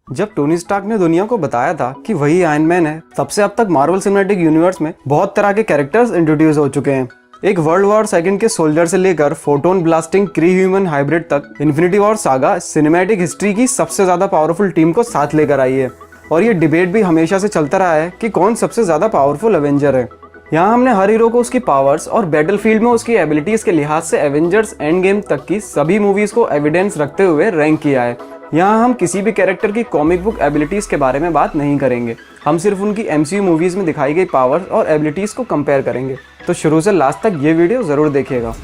जब Tony Stark ने दुनिया को बताया था कि वही आयरन मैन है, तब से अब तक मार्वल सिनेमैटिक यूनिवर्स में बहुत तरह के कैरेक्टर्स इंट्रोड्यूस हो चुके हैं। एक वर्ल्ड वॉर सेकंड के सोल्जर से लेकर फोटोन ब्लास्टिंग क्री ह्यूमन हाइब्रिड तक infinity war saga cinematic history की सबसे ज्यादा पावरफुल टीम को साथ लेकर आई है। और ये डिबेट भी हमेशा से चलता रहा है कि कौन सबसे ज्यादा पावरफुल एवेंजर है। यहाँ हमने हर हीरो को उसकी पावर्स और बैटलफील्ड में उसकी एबिलिटीज के लिहाज से एवेंजर्स एंड गेम तक की सभी मूवीज को एविडेंस रखते हुए रैंक किया है। यहाँ हम किसी भी कैरेक्टर की कॉमिक बुक एबिलिटीज के बारे में बात नहीं करेंगे, हम सिर्फ उनकी MCU मूवीज में दिखाई गई पावर्स और एबिलिटीज को कंपेयर करेंगे। तो शुरू से लास्ट तक ये वीडियो जरूर देखिएगा।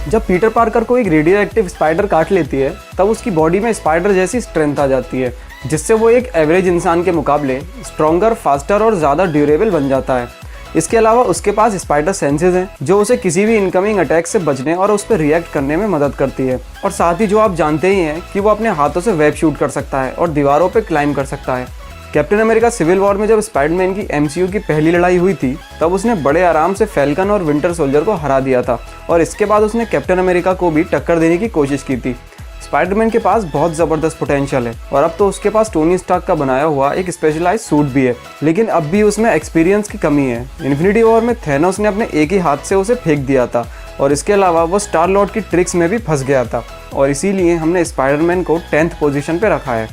जब पीटर पार्कर को एक रेडियो एक्टिव स्पाइडर काट लेती है, तब उसकी बॉडी में स्पाइडर जैसी स्ट्रेंथ आ जाती है, जिससे वो एक एवरेज इंसान के मुकाबले स्ट्रॉन्गर, फास्टर और ज़्यादा ड्यूरेबल बन जाता है। इसके अलावा उसके पास स्पाइडर सेंसेस हैं, जो उसे किसी भी इनकमिंग अटैक से बचने और उस पर रिएक्ट करने में मदद करती है। और साथ ही जो आप जानते ही हैं कि वो अपने हाथों से वेब शूट कर सकता है और दीवारों पर क्लाइंब कर सकता है। कैप्टन अमेरिका सिविल वॉर में जब स्पाइडरमैन की MCU की पहली लड़ाई हुई थी, तब उसने बड़े आराम से फैल्कन और विंटर सोल्जर को हरा दिया था और इसके बाद उसने कैप्टन अमेरिका को भी टक्कर देने की कोशिश की थी। स्पाइडरमैन के पास बहुत ज़बरदस्त पोटेंशियल है और अब तो उसके पास टोनी स्टार्क का बनाया हुआ एक स्पेशलाइज्ड सूट भी है, लेकिन अब भी उसमें एक्सपीरियंस की कमी है। इन्फिनिटी वॉर में थैनोस ने अपने एक ही हाथ से उसे फेंक दिया था और इसके अलावा वो स्टार लॉर्ड की ट्रिक्स में भी फंस गया था और इसीलिए हमने स्पाइडरमैन को 10th पोजीशन पे रखा है।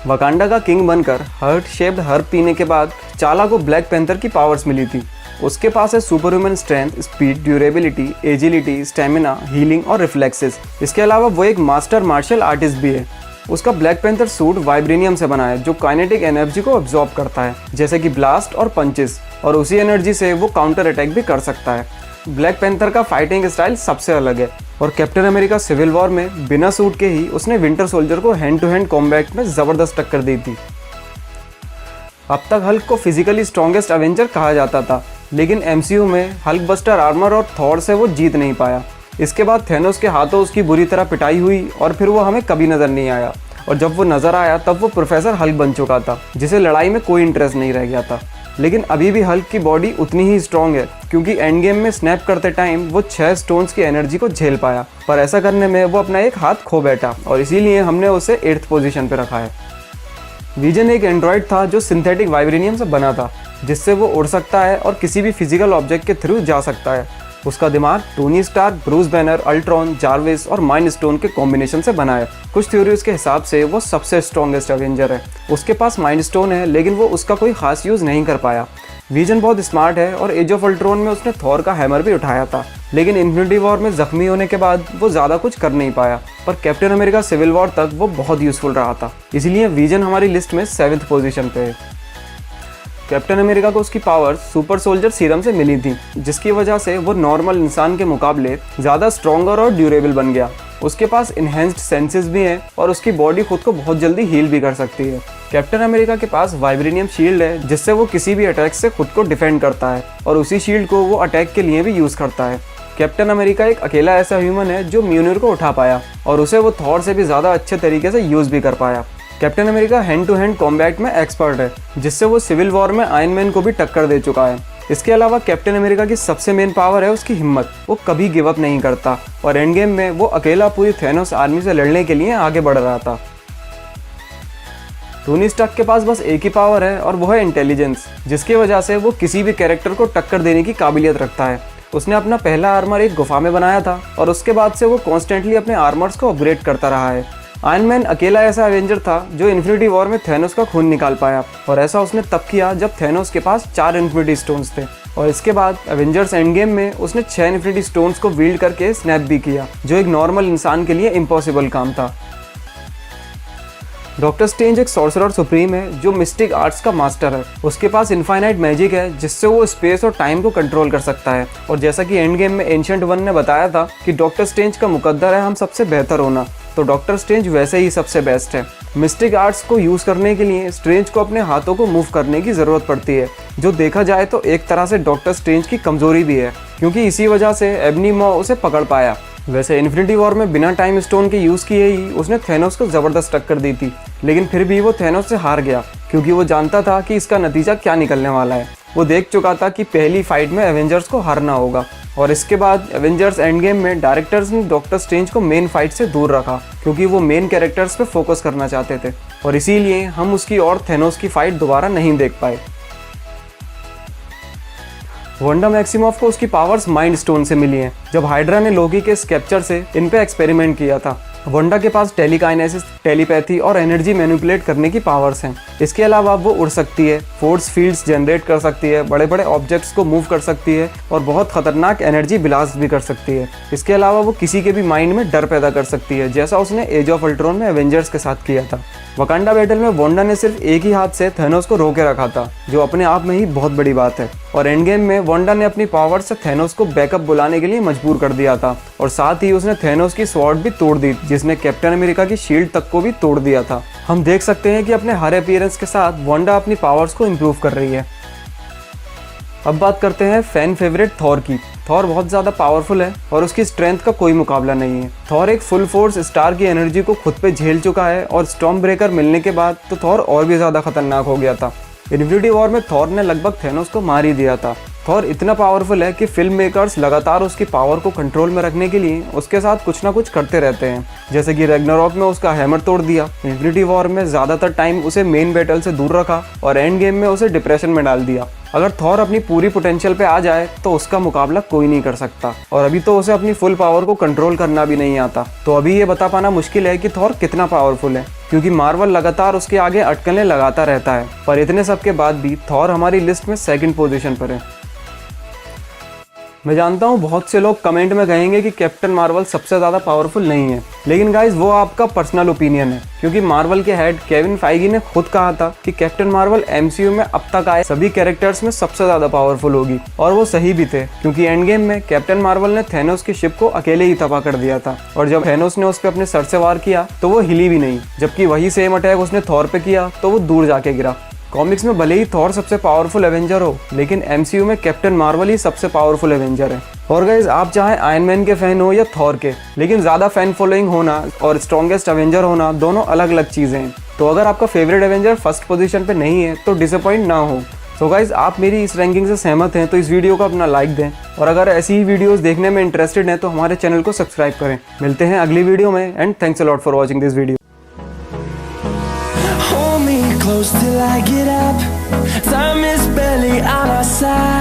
वकांडा का किंग बनकर हर्ट शेप्ड हर्ब पीने के बाद चाला को ब्लैक पैंथर की पावर्स मिली थी। उसके पास है super human strength, speed, durability, agility, stamina, healing और रिफ्लेक्सेस। इसके अलावा वो एक मास्टर मार्शल आर्टिस्ट भी है। उसका ब्लैक पैंथर सूट वाइब्रेनियम से बना है, जो काइनेटिक एनर्जी को अब्जॉर्ब करता है, जैसे कि ब्लास्ट और पंचेस, और उसी एनर्जी से वो काउंटर अटैक भी कर सकता है। ब्लैक पैंथर का फाइटिंग स्टाइल सबसे अलग है और कैप्टन अमेरिका सिविल वॉर में बिना सूट के ही उसने विंटर सोल्जर को हैंड टू हैंड कॉम्बैट में ज़बरदस्त टक्कर दी थी। अब तक हल्क को फिजिकली स्ट्रॉन्गेस्ट एवेंजर कहा जाता था, लेकिन MCU में हल्क बस्टर आर्मर और थॉर से वो जीत नहीं पाया। इसके बाद थैनोस के हाथों उसकी बुरी तरह पिटाई हुई और फिर वो हमें कभी नज़र नहीं आया, और जब वो नज़र आया तब वो प्रोफेसर हल्क बन चुका था, जिसे लड़ाई में कोई इंटरेस्ट नहीं रह गया था। लेकिन अभी भी हल्क की बॉडी उतनी ही स्ट्रॉन्ग है, क्योंकि एंड गेम में स्नैप करते टाइम वो 6 स्टोन्स की एनर्जी को झेल पाया, पर ऐसा करने में वो अपना एक हाथ खो बैठा और इसीलिए हमने उसे 8th पोजीशन पर रखा है। विजन एक एंड्रॉयड था जो सिंथेटिक वाइब्रेनियम से बना था, जिससे वो उड़ सकता है और किसी भी फिजिकल ऑब्जेक्ट के थ्रू जा सकता है। उसका दिमाग Tony Stark, Bruce Banner, Ultron, Jarvis और माइंड स्टोन के कॉम्बिनेशन से बना है। कुछ थ्योरीज के हिसाब से वो सबसे स्ट्रॉन्गेस्ट एवेंजर है। उसके पास माइंड स्टोन है, लेकिन वो उसका कोई खास यूज़ नहीं कर पाया। विजन बहुत स्मार्ट है और एज ऑफ अल्ट्रॉन में उसने थॉर का हैमर भी उठाया था, लेकिन इन्फिनिटी वॉर में जख्मी होने के बाद वो ज़्यादा कुछ कर नहीं पाया। पर कैप्टन अमेरिका सिविल वॉर तक वो बहुत यूज़फुल रहा था, इसलिए विजन हमारी लिस्ट में 7th पोजीशन पे है। कैप्टन अमेरिका को उसकी पावर सुपर सोल्जर सीरम से मिली थी, जिसकी वजह से वो नॉर्मल इंसान के मुकाबले ज़्यादा स्ट्रॉन्गर और ड्यूरेबल बन गया। उसके पास इन्हेंस्ड सेंसेस भी हैं और उसकी बॉडी खुद को बहुत जल्दी हील भी कर सकती है। कैप्टन अमेरिका के पास वाइब्रेनियम शील्ड है, जिससे वो किसी भी अटैक से खुद को डिफेंड करता है और उसी शील्ड को वो अटैक के लिए भी यूज़ करता है। कैप्टन अमेरिका एक अकेला ऐसा ह्यूमन है जो म्यूनिर को उठा पाया और उसे वो थॉर से भी ज़्यादा अच्छे तरीके से यूज़ भी कर पाया। Captain America hand to hand combat में एक्सपर्ट है, जिससे वो सिविल वॉर में आयरन मैन को भी टक्कर दे चुका है। इसके अलावा कैप्टन अमेरिका की सबसे मेन पावर है उसकी हिम्मत। वो कभी गिव अप नहीं करता और एंड गेम में वो अकेला पूरी थैनोस आर्मी से लड़ने के लिए आगे बढ़ रहा था। टोनी स्टार्क के पास बस एक ही पावर है और वो है इंटेलिजेंस, जिसकी वजह से वो किसी भी कैरेक्टर को टक्कर देने की काबिलियत रखता है। उसने अपना पहला आर्मर एक गुफा में बनाया था और उसके बाद से वो कॉन्स्टेंटली अपने आर्मर्स को अपग्रेड करता रहा है। आयरन मैन अकेला ऐसा एवेंजर था जो इन्फिनिटी वॉर में थैनोस का खून निकाल पाया, और ऐसा उसने तब किया जब थैनोस के पास 4 इन्फिनिटी स्टोन्स थे। और इसके बाद एवेंजर्स एंड गेम में उसने 6 इन्फिनिटी स्टोन्स को विल्ड करके स्नैप भी किया, जो एक नॉर्मल इंसान के लिए इम्पॉसिबल काम था। डॉक्टर स्ट्रेंज एक सॉर्सरर सुप्रीम है जो मिस्टिक आर्ट्स का मास्टर है। उसके पास इनफाइनाइट मैजिक है, जिससे वो स्पेस और टाइम को कंट्रोल कर सकता है। और जैसा कि एंड गेम में एंशिएंट वन ने बताया था कि डॉक्टर स्ट्रेंज का मुकद्दर है हम सबसे बेहतर होना, तो डॉक्टर स्ट्रेंज वैसे ही सबसे बेस्ट है। मिस्टिक आर्ट्स को यूज़ करने के लिए स्ट्रेंज को अपने हाथों को मूव करने की ज़रूरत पड़ती है, जो देखा जाए तो एक तरह से डॉक्टर स्ट्रेंज की कमज़ोरी भी है, क्योंकि इसी वजह से एबनी मॉ उसे पकड़ पाया। वैसे इन्फिनिटी वॉर में बिना टाइम स्टोन के यूज़ किए ही उसने थैनोस को ज़बरदस्त टक्कर दी थी, लेकिन फिर भी वो थैनोस से हार गया, क्योंकि वो जानता था कि इसका नतीजा क्या निकलने वाला है। वो देख चुका था कि पहली फाइट में एवेंजर्स को हारना होगा। और इसके बाद एवेंजर्स एंड गेम में डायरेक्टर्स ने डॉक्टर स्ट्रेंज को मेन फाइट से दूर रखा, क्योंकि वो मेन कैरेक्टर्स पे फोकस करना चाहते थे, और इसीलिए हम उसकी और थेनोस की फाइट दोबारा नहीं देख पाए। वांडा मैक्सिमोफ को उसकी पावर्स माइंड स्टोन से मिली हैं, जब हाइड्रा ने लोकी के स्केप्चर से इन पे एक्सपेरिमेंट किया था। वांडा के पास टेलीकाइनेसिस, टेलीपैथी और एनर्जी मैनिपुलेट करने की पावर्स हैं। इसके अलावा वो उड़ सकती है, फोर्स फील्ड्स जनरेट कर सकती है, बड़े बड़े ऑब्जेक्ट्स को मूव कर सकती है और बहुत खतरनाक एनर्जी ब्लास्ट भी कर सकती है। इसके अलावा वो किसी के भी माइंड में डर पैदा कर सकती है, जैसा उसने एज ऑफ अल्ट्रॉन में एवेंजर्स के साथ किया था। वकांडा बैटल में वांडा ने सिर्फ एक ही हाथ से थेनोस को रोके रखा था, जो अपने आप में ही बहुत बड़ी बात है। और एंड गेम में वांडा ने अपनी पावर से थेनोस को बैकअप बुलाने के लिए मजबूर कर दिया था, और साथ ही उसने थेनोस की स्वॉर्ड भी तोड़ दी, जिसने कैप्टन अमेरिका की शील्ड तक को भी तोड़ दिया था। हम देख सकते हैं कि अपने हर अपीयरेंस के साथ वांडा अपनी पावर्स को इम्प्रूव कर रही है। अब बात करते हैं फैन फेवरेट थॉर की। थॉर बहुत ज़्यादा पावरफुल है और उसकी स्ट्रेंथ का कोई मुकाबला नहीं है। थॉर एक फुल फोर्स स्टार की एनर्जी को खुद पे झेल चुका है, और स्टॉर्म ब्रेकर मिलने के बाद तो थॉर और भी ज़्यादा खतरनाक हो गया था। इन्फिनिटी वॉर में थॉर ने लगभग थेनोस को मार ही दिया था। थॉर इतना पावरफुल है कि फिल्म मेकर्स लगातार उसकी पावर को कंट्रोल में रखने के लिए उसके साथ कुछ ना कुछ करते रहते हैं, जैसे कि रैग्नारॉक में उसका हैमर तोड़ दिया, इन्फिनिटी वॉर में ज़्यादातर टाइम उसे मेन बैटल से दूर रखा, और एंड गेम में उसे डिप्रेशन में डाल दिया। अगर थॉर अपनी पूरी पोटेंशियल पे आ जाए तो उसका मुकाबला कोई नहीं कर सकता, और अभी तो उसे अपनी फुल पावर को कंट्रोल करना भी नहीं आता। तो अभी ये बता पाना मुश्किल है कि थॉर कितना पावरफुल है, क्योंकि मार्वल लगातार उसके आगे अटकलें लगाता रहता है। पर इतने सब के बाद भी थॉर हमारी लिस्ट में सेकंड पोजीशन पर है। मैं जानता हूँ बहुत से लोग कमेंट में कहेंगे कि कैप्टन मार्वल सबसे ज़्यादा पावरफुल नहीं है, लेकिन गाइज वो आपका पर्सनल ओपिनियन है, क्योंकि मार्वल के हेड केविन फाइगी ने खुद कहा था कि कैप्टन मार्वल एमसीयू में अब तक आए सभी कैरेक्टर्स में सबसे ज़्यादा पावरफुल होगी, और वो सही भी थे, क्योंकि एंड गेम में कैप्टन मार्वल ने थेनोस की शिप को अकेले ही तबाह कर दिया था, और जब थेनोस ने उस पर अपने सर से वार किया तो वो हिली भी नहीं, जबकि वही सेम अटैक उसने थॉर पे किया तो वो दूर जाके गिरा। कॉमिक्स में भले ही थॉर सबसे पावरफुल एवेंजर हो, लेकिन एमसीयू में कैप्टन मार्वल ही सबसे पावरफुल एवेंजर है। और गाइज आप चाहे आयरन मैन के फैन हो या थॉर के, लेकिन ज़्यादा फैन फॉलोइंग होना और स्ट्रॉन्गेस्ट एवेंजर होना दोनों अलग अलग चीज़ें हैं। तो अगर आपका फेवरेट एवेंजर फर्स्ट पोजीशन पे नहीं है तो डिसअपॉइंट ना हो। तो गाइज आप मेरी इस रैंकिंग से सहमत हैं तो इस वीडियो को अपना लाइक दें, और अगर ऐसी ही वीडियोस देखने में इंटरेस्टेड हैं तो हमारे चैनल को सब्सक्राइब करें। मिलते हैं अगली वीडियो में, and thanks a lot for watching this video. Close till I get up. Time is barely on our side.